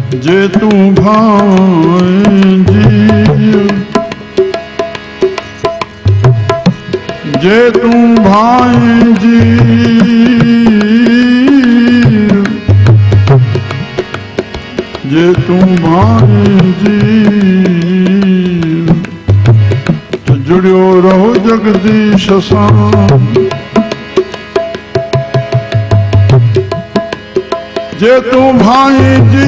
जे तू भांजी जे तू भांजी जे तू भांजी तो जुड़ियो रहो जगदीश सां जे तू भांजी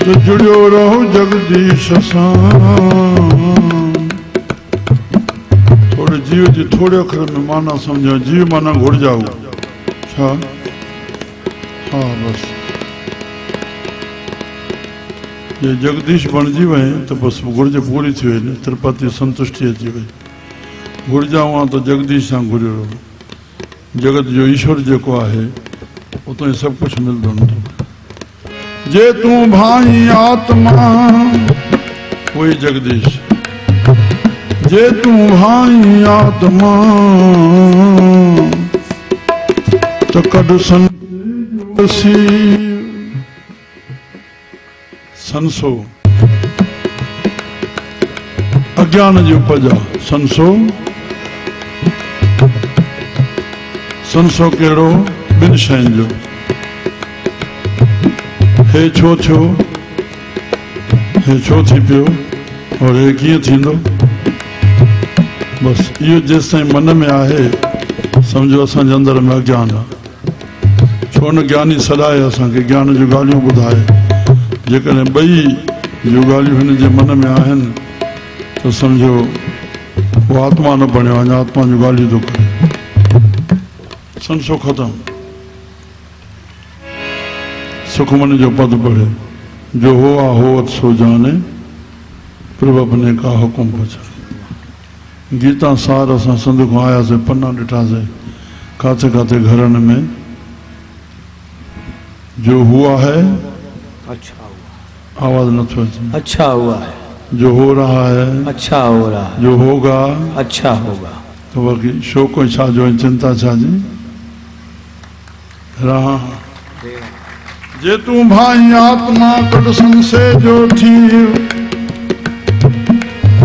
तो जुड़ियो रहो जगदीश सां। थोड़े जीव जी थोड़े अखर में माना समझो जीव माना घुड़ जाओ छा हाँ बस ये जगदीश बणजी वे तो बस घुर्ज पूरी थी वही त्रिपति संतुष्टि अची वही घुड़ जाऊँ तो जगदीश सां घुरियो रहो जगत जो ईश्वर जेको आहे उतो ही सब कुछ मिलंदो न जे तू भाई आत्मा वही जगदीश जे तू भाई आत्मा तो कद संसो अज्ञान जी उपजा संसो संसो केड़ो बिन शयुनि जो हे छो थियो हे छो थी पियो और हे कीअं थींदो बस इहो जेसि ताईं मन में आहे सम्झो असांजे अंदर में अज्ञान आहे छो न ज्ञानी सदाए असांखे ज्ञान जूं ॻाल्हियूं ॿुधाए जेकॾहिं ॿई जूं ॻाल्हियूं हिन जे मन में आहिनि त सम्झो वो आत्मा न बणियो अञा आत्मा जूं ॻाल्हियूं थो करे संसो ख़तम सुखमन जो पद पढ़े जो हुआ होवत सो जाने प्रभु अपने का हुक्म पहुंचा गीता सार असां संध खां आयासीं पन्ना ॾिठासीं काथे काथे घरनि में जो हुआ है अच्छा हुआ आवाज नथो अचे अच्छा हुआ है जो हो रहा है अच्छा हो रहा है जो होगा अच्छा होगा तो बाकी शोक छा जो चिंता छा जी रहा जे तू भाई आत्मा कट संसे जो थी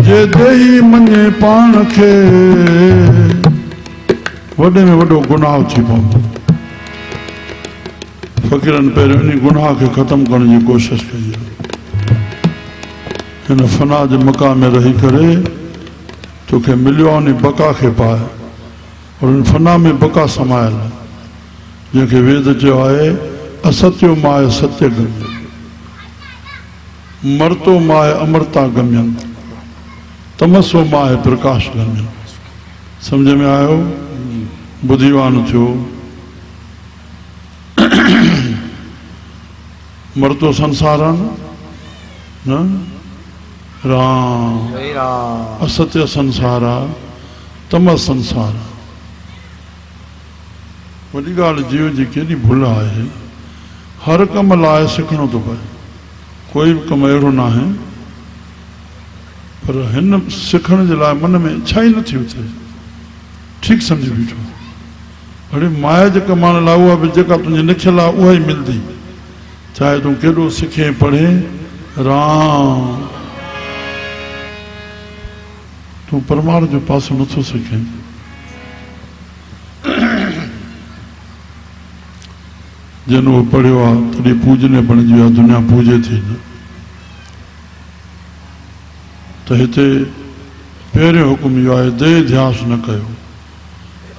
जे देही मने पाण खे वॾे में वॾो गुनाह थी पवंदो फ़क़ीरनि पहिरियों इन गुनाह खे ख़त्म करण जी कोशिश कई आहे हिन फना जे मक़ाम में रही करे तोखे मिलियो आहे उन बका खे पाए और उन फना में बका समायल आहे जंहिंखे वेद चयो आहे असत्यो माय सत्य गम्य मरतो माय अमरता गम्यन तमसो माय प्रकाश गम्यन समझ में आयो बुद्धिवान थियो मरतो संसार न राम असत्य संसार तमस संसार वॾी ॻाल्हि जीव जी केॾी भुल आहे हर कम लाइ सिखणो थो पए कोई बि कमु अहिड़ो न आहे पर हिन सिखण जे लाइ मन में इच्छा ई नथी थिए ठीकु सम्झी बीठो अड़े माया जे कमाइण लाइ उहा बि जेका तुंहिंजी लिखियल आहे उहा ई मिलंदी चाहे तूं केॾो सिखे पढ़े राम तूं परमार्थ जो पासो नथो सिखे जिन वो पढ़ियो आहे तॾहिं पूजने बणिजी वियो आहे दुनिया पूजे थी न त हिते पहिरियों हुकुम इहो आहे देह ध्यास न कयो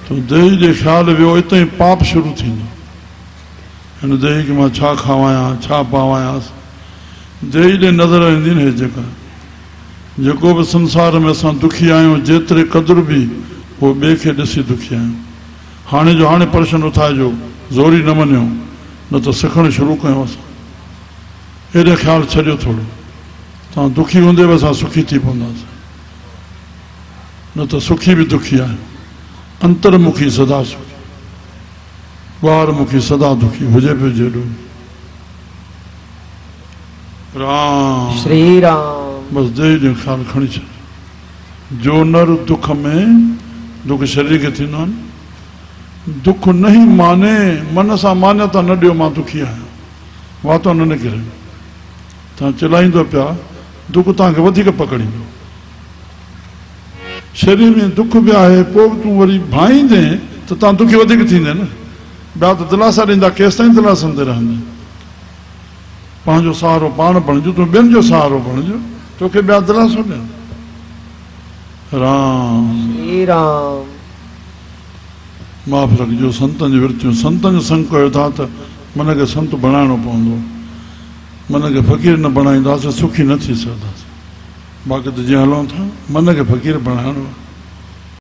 तो देही जे ख़्याल वियो हिते ई पाप शुरू थींदो हिन देही खे मां छा खावायां छा पावायांसि देही ॾे नज़र ईंदी न हे जेका जेको बि संसार में असां दुखी आहियूं जेतिरे क़दुरु बि उहो ॿिए खे ॾिसी दुखी आहियूं हाणे जो हाणे प्रश्न उथाइजो ज़ोरी न मञियो न त सिखणु शुरू कयूं असां हेॾे ख़्यालु छॾियो थोरो तव्हां दुखी हूंदे बि असां सुखी थी पवंदासीं न त सुखी बि दुखी आहियूं अंतर्मुखी सदा सुखी ॿाहिरमुखी सदा दुखी हुजे पियो जेॾो राम श्री राम बस देही जो ख़्यालु खणी छॾ जो नर दुख में दुख शरीर खे थींदो आहे दुख नहीं माने मन सां मान्यता न ॾियो मां दुखी आहियां, वातो न निकिरे। तव्हां चिलाईंदो पिया, दुख तव्हांखे वधीक पकड़ींदो। शरीर में दुख बि आहे, पोइ बि तूं वरी भाईंदे त तव्हां दुखी वधीक थींदे न। ॿिया त दिलासा ॾींदा, केसि ताईं दिलासंदे रहंदे। पंहिंजो सहारो पाण बणिजो, तूं ॿियनि जो सहारो बणिजो, तोखे ॿिया दिलासो ॾियनि। राम श्री राम। माफ़ रखिजो। संतनि जी विर्तियूं, संतनि जो संग कयो था त मन खे संत बणाइणो पवंदो। मन खे फ़क़ीर न बणाईंदासीं सुखी न थी सघंदासीं। बाक़ी त जीअं हलूं था मन खे फ़क़ीर बणाइणो।